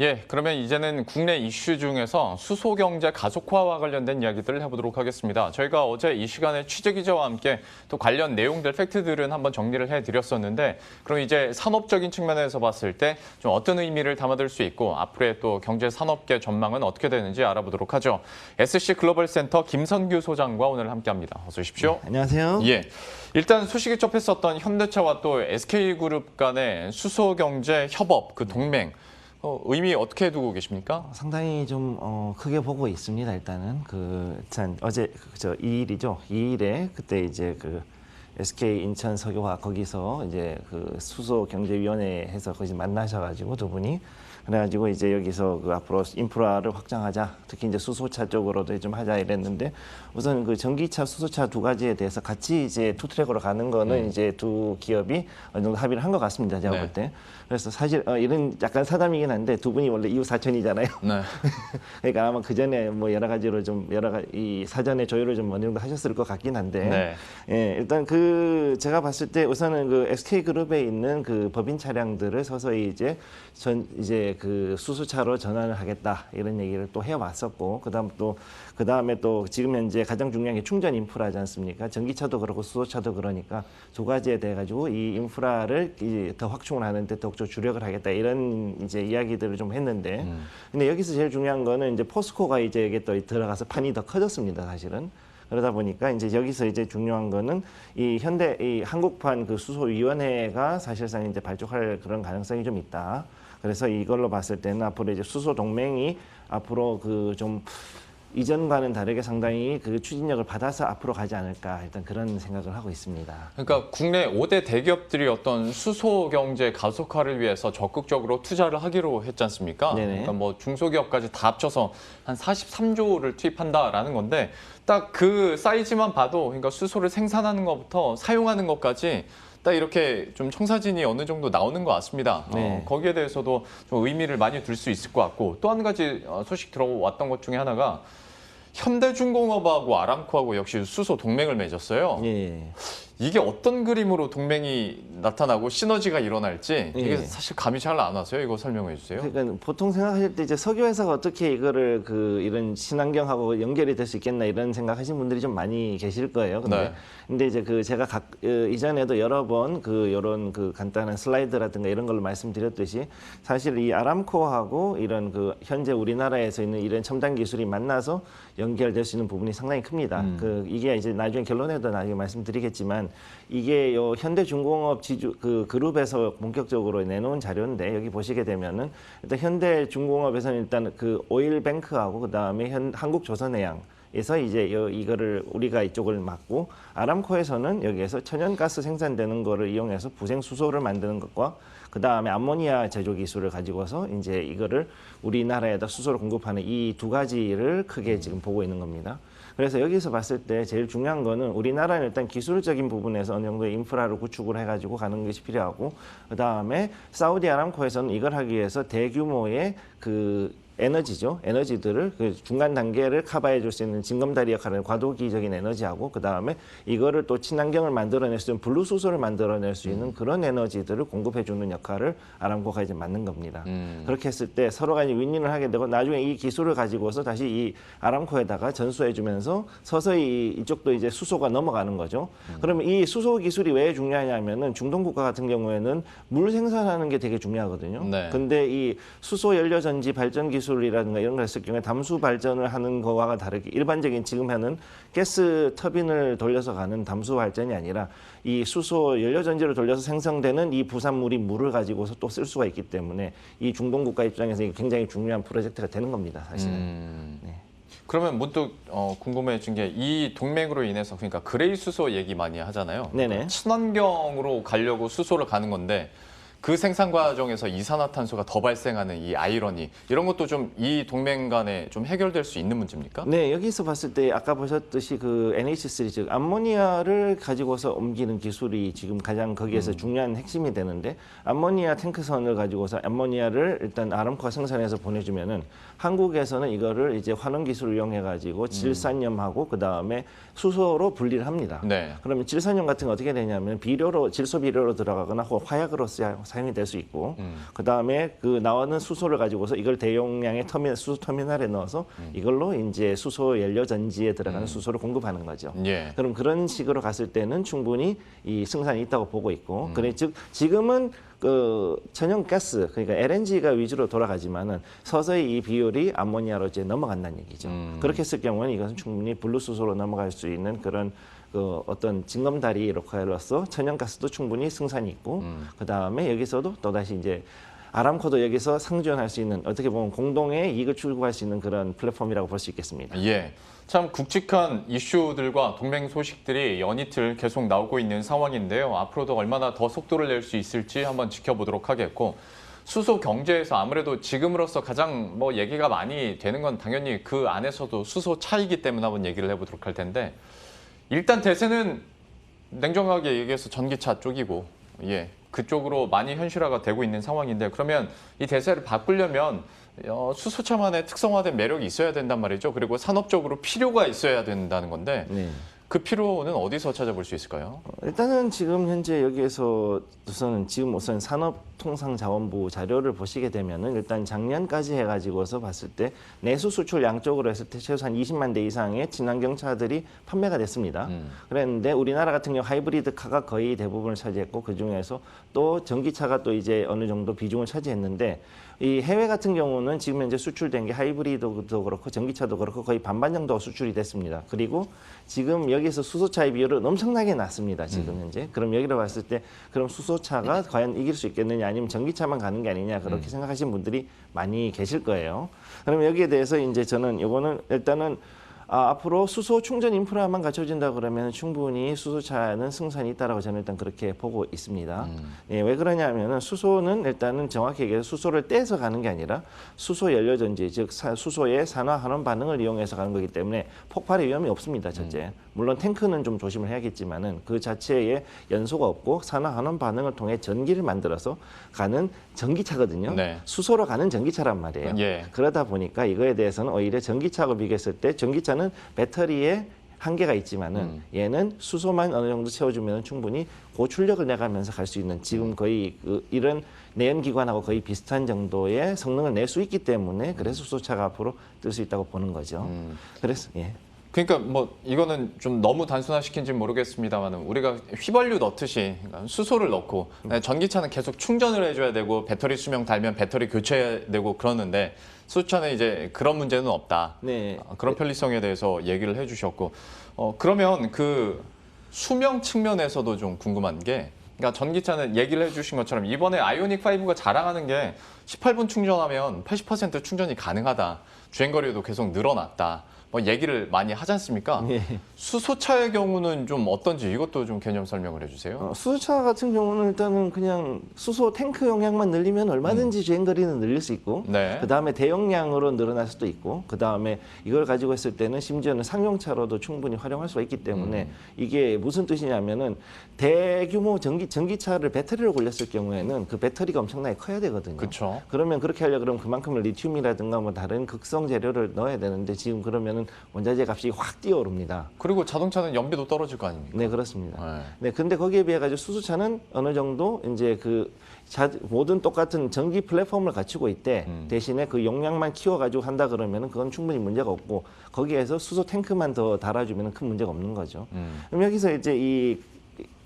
예, 그러면 이제는 국내 이슈 중에서 수소 경제 가속화와 관련된 이야기들을 해보도록 하겠습니다. 저희가 어제 이 시간에 취재 기자와 함께 또 관련 내용들, 팩트들은 한번 정리를 해드렸었는데, 그럼 이제 산업적인 측면에서 봤을 때 좀 어떤 의미를 담아둘 수 있고 앞으로의 또 경제 산업계 전망은 어떻게 되는지 알아보도록 하죠. SC 글로벌 센터 김선규 소장과 오늘 함께합니다. 어서 오십시오. 네, 안녕하세요. 예. 일단 소식이 접했었던 현대차와 또 SK그룹 간의 수소 경제 협업, 그 동맹. 의미 어떻게 두고 계십니까? 상당히 좀 크게 보고 있습니다. 일단은 어제 2일이죠. 2일에 그때 이제 그 SK 인천 석유화학 거기서 이제 그 수소 경제위원회에서 거기서 만나셔가지고 두 분이 그래가지고 이제 여기서 그 앞으로 인프라를 확장하자, 특히 이제 수소차 쪽으로도 좀 하자 이랬는데, 우선 그 전기차, 수소차 두 가지에 대해서 같이 이제 투 트랙으로 가는 거는 이제 두 기업이 어느 정도 합의를 한 것 같습니다. 제가 볼 때. 그래서 사실 이런 약간 사담이긴 한데 두 분이 원래 이웃 사촌이잖아요. 네. 그러니까 아마 그 전에 뭐 여러 가지로 좀 이 사전에 조율을 좀 어느 정도 하셨을 것 같긴 한데, 네. 예, 일단 그 제가 봤을 때 우선은 그 SK 그룹에 있는 그 법인 차량들을 서서히 이제 그 수소차로 전환을 하겠다 이런 얘기를 또 해왔었고, 그다음에 또 지금 현재 가장 중요한 게 충전 인프라지 않습니까? 전기차도 그렇고 수소차도 그러니까 두 가지에 대해 가지고 이 인프라를 더 확충을 하는데 더욱더 주력을 하겠다 이런 이제 이야기들을 좀 했는데, 근데 여기서 제일 중요한 거는 이제 포스코가 이제 여기 또 들어가서 판이 더 커졌습니다, 사실은. 그러다 보니까 이제 여기서 이제 중요한 거는 이 한국판 그 수소위원회가 사실상 이제 발족할 그런 가능성이 좀 있다. 그래서 이걸로 봤을 때는 앞으로 이제 수소 동맹이 앞으로 그 좀 이전과는 다르게 상당히 그 추진력을 받아서 앞으로 가지 않을까, 일단 그런 생각을 하고 있습니다. 그러니까 국내 5대 대기업들이 어떤 수소 경제 가속화를 위해서 적극적으로 투자를 하기로 했지 않습니까? 네네. 그러니까 뭐 중소기업까지 다 합쳐서 한 43조를 투입한다라는 건데, 딱 그 사이즈만 봐도 그러니까 수소를 생산하는 것부터 사용하는 것까지 딱 이렇게 좀 청사진이 어느 정도 나오는 것 같습니다. 네. 거기에 대해서도 좀 의미를 많이 둘 수 있을 것 같고, 또 한 가지 소식 들어왔던 것 중에 하나가 현대중공업하고 아람코하고 역시 수소 동맹을 맺었어요. 예. 이게 어떤 그림으로 동맹이 나타나고 시너지가 일어날지 이게 예. 사실 감이 잘 안 와서요. 이거 설명해 주세요. 그러니까 보통 생각하실 때 이제 석유회사가 어떻게 이거를 이런 친환경하고 연결이 될 수 있겠나 이런 생각하시는 분들이 좀 많이 계실 거예요. 근데 이제 제가 이전에도 여러 번 이런 간단한 슬라이드라든가 이런 걸로 말씀드렸듯이, 사실 이 아람코하고 이런 현재 우리나라에서 있는 이런 첨단 기술이 만나서 연결될 수 있는 부분이 상당히 큽니다. 이게 이제 나중에 결론에도 나중에 말씀드리겠지만, 이게 현대중공업 그룹에서 본격적으로 내놓은 자료인데, 여기 보시게 되면은 일단 현대중공업에서는 일단 오일뱅크하고 그다음에 한국조선해양에서 이제 이거를 우리가 이쪽을 맡고, 아람코에서는 여기에서 천연가스 생산되는 거를 이용해서 부생수소를 만드는 것과 그다음에 암모니아 제조 기술을 가지고서 이제 이거를 우리나라에다 수소를 공급하는 이 두 가지를 크게 지금 보고 있는 겁니다. 그래서 여기서 봤을 때 제일 중요한 거는 우리나라는 일단 기술적인 부분에서 어느 정도의 인프라를 구축을 해가지고 가는 것이 필요하고, 그다음에 사우디 아람코에서는 이걸 하기 위해서 대규모의 에너지들을 중간 단계를 커버해 줄 수 있는 징검다리 역할을 과도기적인 에너지하고, 그다음에 이거를 또 친환경을 만들어낼 수 있는 블루수소를 만들어낼 수 있는 그런 에너지들을 공급해 주는 역할을 아람코가 이제 맡는 겁니다. 그렇게 했을 때 서로가 이제 윈윈을 하게 되고, 나중에 이 기술을 가지고서 다시 이 아람코에다가 전수해 주면서 서서히 이쪽도 이제 수소가 넘어가는 거죠. 그러면 이 수소 기술이 왜 중요하냐면은 중동 국가 같은 경우에는 물 생산하는 게 되게 중요하거든요. 네. 근데 이 수소 연료 전지 발전 기술이라든가 이런 걸 했을 경우에 담수 발전을 하는 거와 다르게 일반적인 지금 하는 가스 터빈을 돌려서 가는 담수 발전이 아니라 이 수소 연료 전지를 돌려서 생성되는 이 부산물이 물을 가지고서 또 쓸 수가 있기 때문에 이 중동 국가 입장에서 이게 굉장히 중요한 프로젝트가 되는 겁니다, 사실은. 네. 그러면 문득 궁금해진 게, 이 동맹으로 인해서 그러니까 그레이 수소 얘기 많이 하잖아요. 네네. 친환경으로 가려고 수소를 가는 건데, 그 생산 과정에서 이산화탄소가 더 발생하는 이 아이러니, 이런 것도 좀 이 동맹 간에 좀 해결될 수 있는 문제입니까? 네, 여기서 봤을 때 아까 보셨듯이 NH3, 즉 암모니아를 가지고서 옮기는 기술이 지금 가장 거기에서 중요한 핵심이 되는데, 암모니아 탱크선을 가지고서 암모니아를 일단 아람코가 생산해서 보내주면은 한국에서는 이거를 이제 환원 기술을 이용해 가지고 질산염하고 그다음에 수소로 분리를 합니다. 네. 그러면 질산염 같은 거 어떻게 되냐면 질소 비료로 들어가거나 혹은 화약으로 사용이 될 수 있고 그다음에 그 나오는 수소를 가지고서 이걸 대용량의 수소 터미널에 넣어서 이걸로 이제 수소 연료 전지에 들어가는 수소를 공급하는 거죠. 예. 그럼 그런 식으로 갔을 때는 충분히 이 승산이 있다고 보고 있고 그래 즉 지금은 그 천연가스 그러니까 LNG가 위주로 돌아가지만은 서서히 이 비율이 암모니아로 이제 넘어간다는 얘기죠. 그렇게 했을 경우는 이것은 충분히 블루수소로 넘어갈 수 있는 그런 그 어떤 징검다리 역할로서 천연가스도 충분히 승산이 있고 그 다음에 여기서도 또 다시 이제 아람코도 여기서 상주할 수 있는 어떻게 보면 공동의 이익을 추구할 수 있는 그런 플랫폼이라고 볼 수 있겠습니다. 예. 참 굵직한 이슈들과 동맹 소식들이 연이틀 계속 나오고 있는 상황인데요. 앞으로도 얼마나 더 속도를 낼 수 있을지 한번 지켜보도록 하겠고 수소 경제에서 아무래도 지금으로서 가장 뭐 얘기가 많이 되는 건 당연히 그 안에서도 수소 차이기 때문에 한번 얘기를 해보도록 할 텐데 일단 대세는 냉정하게 얘기해서 전기차 쪽이고 예. 그쪽으로 많이 현실화가 되고 있는 상황인데 그러면 이 대세를 바꾸려면 수소차만의 특성화된 매력이 있어야 된단 말이죠. 그리고 산업적으로 필요가 있어야 된다는 건데 네. 그 필요는 어디서 찾아볼 수 있을까요? 일단은 지금 현재 여기에서 우선 산업통상자원부 자료를 보시게 되면은 일단 작년까지 해가지고서 봤을 때 내수 수출 양쪽으로 했을 때 최소한 20만 대 이상의 친환경 차들이 판매가 됐습니다. 그랬는데 우리나라 같은 경우 하이브리드 카가 거의 대부분을 차지했고 그 중에서 또 전기차가 또 이제 어느 정도 비중을 차지했는데 이 해외 같은 경우는 지금 현재 수출된 게 하이브리드도 그렇고 전기차도 그렇고 거의 반반 정도 수출이 됐습니다. 그리고 지금 여기서 수소차의 비율은 엄청나게 낮습니다. 지금 현재. 그럼 여기로 봤을 때 그럼 수소차가 과연 이길 수 있겠느냐 아니면 전기차만 가는 게 아니냐 그렇게 생각하시는 분들이 많이 계실 거예요. 그럼 여기에 대해서 이제 저는 이거는 일단은 앞으로 수소 충전 인프라만 갖춰진다 그러면 충분히 수소차는 승산이 있다라고 저는 일단 그렇게 보고 있습니다. 예, 왜 그러냐면은 수소는 일단은 정확히 얘기해서 수소를 떼서 가는 게 아니라 수소 연료 전지 즉 수소의 산화 환원 반응을 이용해서 가는 거기 때문에 폭발의 위험이 없습니다. 첫째. 물론 탱크는 좀 조심을 해야겠지만은 그 자체에 연소가 없고 산화 환원 반응을 통해 전기를 만들어서 가는 전기차거든요. 네. 수소로 가는 전기차란 말이에요. 예. 그러다 보니까 이거에 대해서는 오히려 전기차하고 비교했을 때 전기차는 배터리에 한계가 있지만은 얘는 수소만 어느 정도 채워주면 충분히 고출력을 내가면서 갈 수 있는 지금 거의 이런 내연기관하고 거의 비슷한 정도의 성능을 낼 수 있기 때문에 그래서 수소차가 앞으로 뜰 수 있다고 보는 거죠. 그래서 예. 그러니까 뭐 이거는 좀 너무 단순화시킨지 모르겠습니다만 우리가 휘발유 넣듯이 수소를 넣고 전기차는 계속 충전을 해줘야 되고 배터리 수명 달면 배터리 교체해야 되고 그러는데 수소차는 이제 그런 문제는 없다. 네. 그런 편리성에 대해서 얘기를 해주셨고 그러면 그 수명 측면에서도 좀 궁금한 게 그러니까 전기차는 얘기를 해주신 것처럼 이번에 아이오닉 5가 자랑하는 게 18분 충전하면 80% 충전이 가능하다. 주행거리도 계속 늘어났다. 뭐 얘기를 많이 하지 않습니까? 예. 수소차의 경우는 좀 어떤지 이것도 좀 개념 설명을 해주세요. 수소차 같은 경우는 일단은 그냥 수소 탱크 용량만 늘리면 얼마든지 주행거리는 늘릴 수 있고 네. 그다음에 대용량으로 늘어날 수도 있고 그다음에 이걸 가지고 했을 때는 심지어는 상용차로도 충분히 활용할 수가 있기 때문에 이게 무슨 뜻이냐면은 대규모 전기차를 배터리로 굴렸을 경우에는 그 배터리가 엄청나게 커야 되거든요. 그렇죠. 그러면 그렇게 하려고 그러면 그만큼 리튬이라든가 뭐 다른 극성 재료를 넣어야 되는데 지금 그러면은 원자재 값이 확 뛰어오릅니다. 그리고 자동차는 연비도 떨어질 거 아닙니까? 네, 그렇습니다. 네. 네, 근데 거기에 비해 가지고 수소차는 어느 정도 이제 모든 똑같은 전기 플랫폼을 갖추고 있대. 대신에 그 용량만 키워가지고 한다 그러면은 그건 충분히 문제가 없고 거기에서 수소 탱크만 더 달아주면 큰 문제가 없는 거죠. 그럼 여기서 이제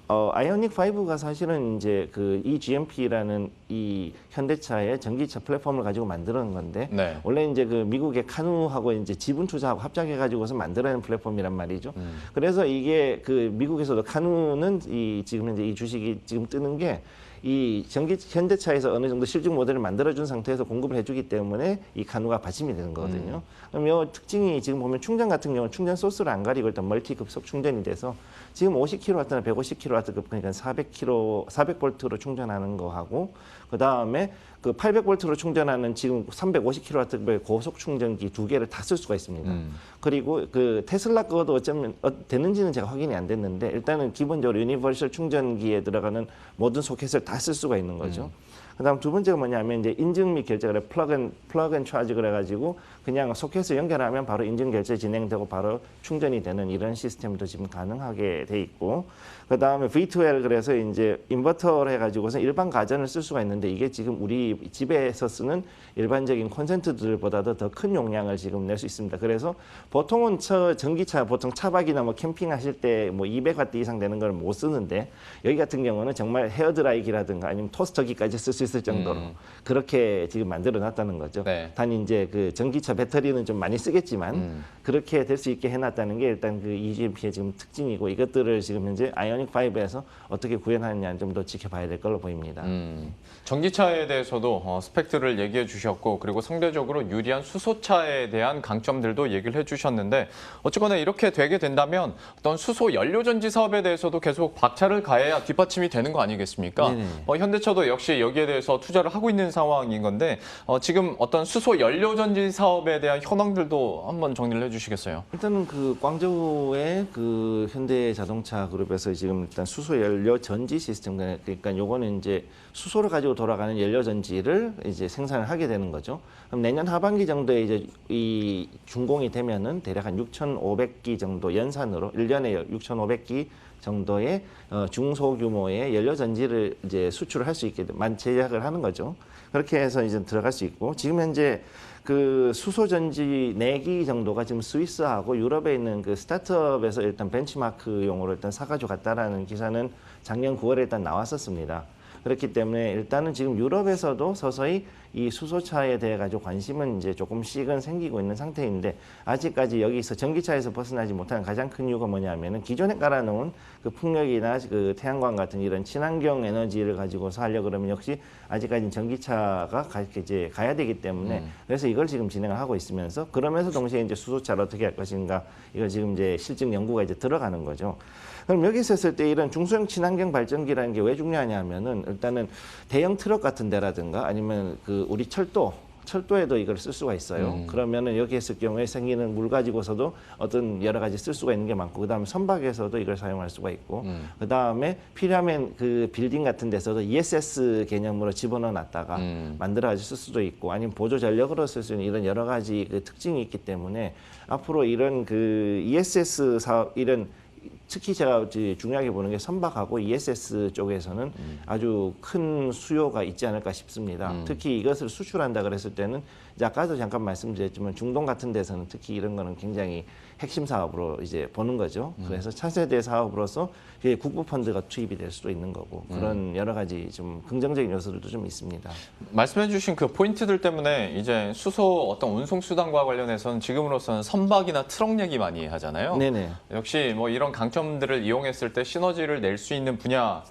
아이오닉 5가 사실은 이제 그 eGMP라는 이 현대차의 전기차 플랫폼을 가지고 만드는 건데 네. 원래 이제 그 미국의 카누하고 이제 지분 투자하고 합작해 가지고서 만들어낸 플랫폼이란 말이죠. 그래서 이게 그 미국에서도 카누는 지금 현재 이 주식이 지금 뜨는 게 이 현대차에서 어느 정도 실증 모델을 만들어준 상태에서 공급을 해주기 때문에 이 카누가 받침이 되는 거거든요. 그럼 이 특징이 지금 보면 충전 같은 경우는 충전 소스를 안 가리고 일단 멀티 급속 충전이 돼서 지금 50kW나 150kW 그러니까 400V로 충전하는 거하고 그 다음에 그 800V로 충전하는 지금 350kW의 고속 충전기 두 개를 다 쓸 수가 있습니다. 그리고 그 테슬라 거도 어쩌면 되는지는 제가 확인이 안 됐는데 일단은 기본적으로 유니버설 충전기에 들어가는 모든 소켓을 다 쓸 수가 있는 거죠. 그다음 두 번째가 뭐냐면 이제 인증 및 결제 그래 플러그 앤 차지 그래가지고 그냥 소켓을 연결하면 바로 인증 결제 진행되고 바로 충전이 되는 이런 시스템도 지금 가능하게 돼 있고 그다음에 V2L 그래서 이제 인버터를 해가지고서 일반 가전을 쓸 수가 있는데 이게 지금 우리 집에서 쓰는 일반적인 콘센트들보다도 더 큰 용량을 지금 낼 수 있습니다. 그래서 보통은 전기차 보통 차박이나 뭐 캠핑하실 때 뭐 200W 이상 되는 걸 못 쓰는데 여기 같은 경우는 정말 헤어드라이기라든가 아니면 토스터기까지 쓸 수 있을 정도로 그렇게 지금 만들어 놨다는 거죠. 네. 단 이제 그 전기차 배터리는 좀 많이 쓰겠지만 그렇게 될 수 있게 해놨다는 게 일단 그 EGMP의 지금 특징이고 이것들을 지금 현재 아이오닉 5에서 어떻게 구현하느냐 좀 더 지켜봐야 될 걸로 보입니다. 전기차에 대해서도 스펙트를 얘기해 주셨고 그리고 상대적으로 유리한 수소차에 대한 강점들도 얘기를 해주셨는데 어쨌거나 이렇게 되게 된다면 어떤 수소 연료전지 사업에 대해서도 계속 박차를 가해야 뒷받침이 되는 거 아니겠습니까? 현대차도 역시 여기에 대해서 투자를 하고 있는 상황인 건데 지금 어떤 수소 연료전지 사업에 대한 현황들도 한번 정리를 해주시겠어요? 일단은 그 광저우의 그 현대자동차 그룹에서 지금 일단 수소 연료 전지 시스템 그러니까 요거는 이제 수소를 가지고 돌아가는 연료 전지를 이제 생산을 하게 되는 거죠. 그럼 내년 하반기 정도에 이제 이 준공이 되면은 대략 한 6,500기 정도 연산으로 1년에 6,500기 정도의 중소규모의 연료 전지를 이제 수출을 할 수 있게 제작을 하는 거죠. 그렇게 해서 이제 들어갈 수 있고 지금 현재 그 수소 전지 4기 정도가 지금 스위스하고 유럽에 있는 그 스타트업에서 일단 벤치마크용으로 일단 사가지고 갔다라는 기사는 작년 9월에 일단 나왔었습니다. 그렇기 때문에 일단은 지금 유럽에서도 서서히 이 수소차에 대해 가지고 관심은 이제 조금씩은 생기고 있는 상태인데 아직까지 여기서 전기차에서 벗어나지 못하는 가장 큰 이유가 뭐냐면은 기존에 깔아놓은 그 풍력이나 그 태양광 같은 이런 친환경 에너지를 가지고서 하려고 그러면 역시 아직까지는 전기차가 이제 가야 되기 때문에 그래서 이걸 지금 진행을 하고 있으면서 그러면서 동시에 이제 수소차를 어떻게 할 것인가 이걸 지금 이제 실증 연구가 이제 들어가는 거죠. 그럼 여기서 했을 때 이런 중소형 친환경 발전기라는 게 왜 중요하냐면은 일단은 대형 트럭 같은 데라든가 아니면 그 우리 철도에도 이걸 쓸 수가 있어요. 그러면은 여기 했을 경우에 생기는 물 가지고서도 어떤 여러 가지 쓸 수가 있는 게 많고 그다음에 선박에서도 이걸 사용할 수가 있고 그다음에 필요하면 그 빌딩 같은 데서도 ESS 개념으로 집어넣어 놨다가 만들어 가지고 쓸 수도 있고 아니면 보조 전력으로 쓸 수 있는 이런 여러 가지 그 특징이 있기 때문에 앞으로 이런 그 ESS 사업 이런 특히 제가 중요하게 보는 게 선박하고 ESS 쪽에서는 아주 큰 수요가 있지 않을까 싶습니다. 특히 이것을 수출한다 그랬을 때는 이제 아까도 잠깐 말씀드렸지만 중동 같은 데서는 특히 이런 거는 굉장히 핵심 사업으로 이제 보는 거죠. 그래서 차세대 사업으로서 국부 펀드가 투입이 될 수도 있는 거고 그런 여러 가지 좀 긍정적인 요소들도 좀 있습니다. 말씀해주신 그 포인트들 때문에 이제 수소 어떤 운송 수단과 관련해서는 지금으로서는 선박이나 트럭 얘기 많이 하잖아요. 네네. 역시 뭐 이런 강점들을 이용했을 때 시너지를 낼 수 있는 분야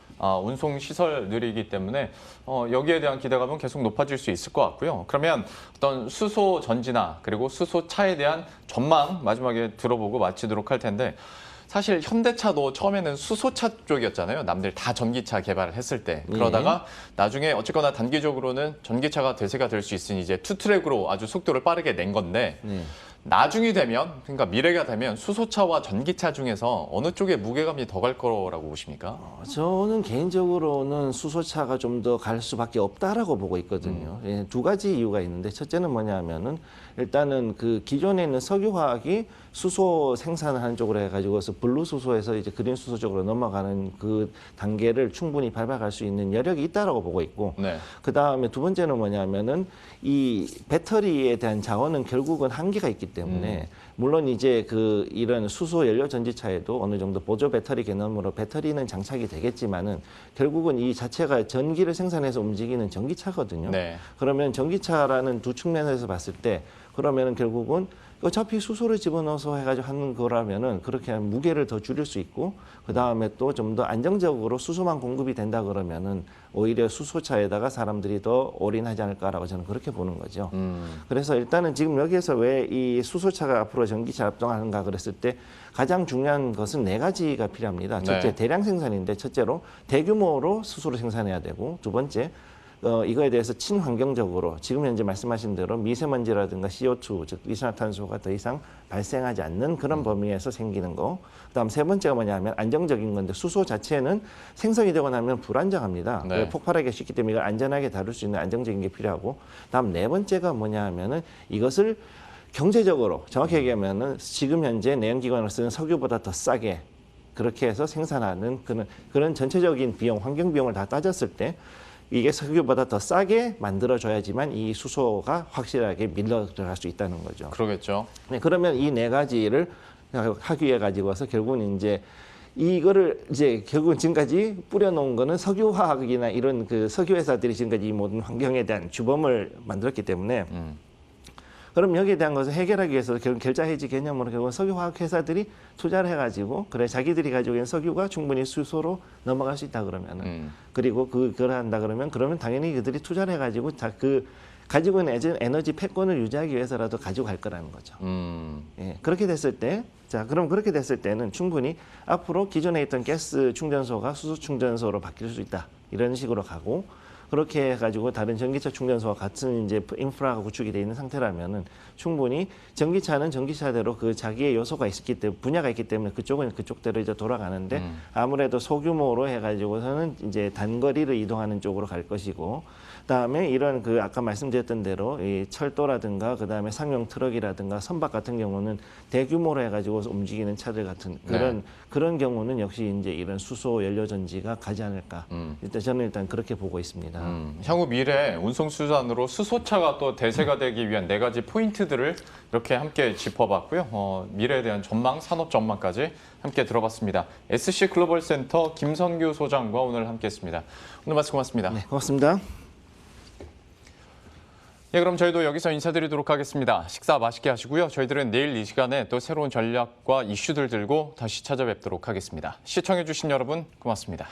운송 시설들이기 때문에 여기에 대한 기대감은 계속 높아질 수 있을 것 같고요. 그러면 어떤 수소 전지나 그리고 수소차에 대한 전망 마지막에 들어보고 마치도록 할 텐데 사실 현대차도 처음에는 수소차 쪽이었잖아요. 남들 다 전기차 개발을 했을 때. 그러다가 나중에 어쨌거나 단기적으로는 전기차가 대세가 될 수 있으니 이제 투트랙으로 아주 속도를 빠르게 낸 건데 나중이 되면, 그러니까 미래가 되면 수소차와 전기차 중에서 어느 쪽에 무게감이 더 갈 거라고 보십니까? 저는 개인적으로는 수소차가 좀 더 갈 수밖에 없다라고 보고 있거든요. 예, 두 가지 이유가 있는데 첫째는 뭐냐면은 일단은 그 기존에 있는 석유화학이 수소 생산하는 쪽으로 해가지고서 블루 수소에서 이제 그린 수소 쪽으로 넘어가는 그 단계를 충분히 밟아갈 수 있는 여력이 있다라고 보고 있고 네. 그 다음에 두 번째는 뭐냐면은 이 배터리에 대한 자원은 결국은 한계가 있기 때문에 물론 이제 그 이런 수소 연료 전지차에도 어느 정도 보조 배터리 개념으로 배터리는 장착이 되겠지만은 결국은 이 자체가 전기를 생산해서 움직이는 전기차거든요. 네. 그러면 전기차라는 두 측면에서 봤을 때 그러면은 결국은 어차피 수소를 집어넣어서 해가지고 하는 거라면은 그렇게 하면 무게를 더 줄일 수 있고 그 다음에 또 좀 더 안정적으로 수소만 공급이 된다 그러면은 오히려 수소차에다가 사람들이 더 올인하지 않을까라고 저는 그렇게 보는 거죠. 그래서 일단은 지금 여기에서 왜 이 수소차가 앞으로 전기차 합동하는가 그랬을 때 가장 중요한 것은 네 가지가 필요합니다. 첫째, 네. 대량 생산인데 첫째로 대규모로 수소를 생산해야 되고 두 번째 이거에 대해서 친환경적으로 지금 현재 말씀하신 대로 미세먼지라든가 CO2, 즉 이산화탄소가 더 이상 발생하지 않는 그런 범위에서 생기는 거. 그다음 세 번째가 뭐냐면 안정적인 건데 수소 자체는 생성이 되고 나면 불안정합니다. 네. 폭발하기 쉽기 때문에 이걸 안전하게 다룰 수 있는 안정적인 게 필요하고. 다음 네 번째가 뭐냐 하면은 이것을 경제적으로 정확히 얘기하면은 지금 현재 내연기관으로 쓰는 석유보다 더 싸게 그렇게 해서 생산하는 그런 전체적인 비용, 환경 비용을 다 따졌을 때 이게 석유보다 더 싸게 만들어줘야지만 이 수소가 확실하게 밀려 들어갈 수 있다는 거죠. 그러겠죠. 네, 그러면 이 네 가지를 하기 위해 가지고 와서 결국은 이제 이거를 이제 결국은 지금까지 뿌려놓은 거는 석유화학이나 이런 그 석유 회사들이 지금까지 이 모든 환경에 대한 주범을 만들었기 때문에 그럼 여기에 대한 것을 해결하기 위해서 결국 결자 해지 개념으로 결국 석유화학 회사들이 투자를 해가지고 그래 자기들이 가지고 있는 석유가 충분히 수소로 넘어갈 수 있다 그러면은 그리고 그걸 한다 그러면 당연히 그들이 투자를 해가지고 그 가지고 있는 에너지 패권을 유지하기 위해서라도 가지고 갈 거라는 거죠. 예, 그렇게 됐을 때, 그럼 그렇게 됐을 때는 충분히 앞으로 기존에 있던 가스 충전소가 수소 충전소로 바뀔 수 있다. 이런 식으로 가고, 그렇게 해가지고 다른 전기차 충전소와 같은 이제 인프라가 구축이 되어 있는 상태라면은 충분히 전기차는 전기차대로 그 자기의 요소가 있기 때문에 분야가 있기 때문에 그쪽은 그쪽대로 이제 돌아가는데 아무래도 소규모로 해가지고서는 이제 단거리를 이동하는 쪽으로 갈 것이고 그다음에 이런 그 아까 말씀드렸던 대로 이 철도라든가 그다음에 상용 트럭이라든가 선박 같은 경우는 대규모로 해가지고 움직이는 차들 같은 그런 경우는 역시 이제 이런 수소 연료 전지가 가지 않을까. 저는 일단 그렇게 보고 있습니다. 향후 미래 운송 수단으로 수소차가 또 대세가 되기 위한 네 가지 포인트들을 이렇게 함께 짚어봤고요. 미래에 대한 전망, 산업 전망까지 함께 들어봤습니다. SC 글로벌 센터 김선규 소장과 오늘 함께했습니다. 오늘 말씀 고맙습니다. 네, 고맙습니다. 예, 그럼 저희도 여기서 인사드리도록 하겠습니다. 식사 맛있게 하시고요. 저희들은 내일 이 시간에 또 새로운 전략과 이슈들 들고 다시 찾아뵙도록 하겠습니다. 시청해주신 여러분 고맙습니다.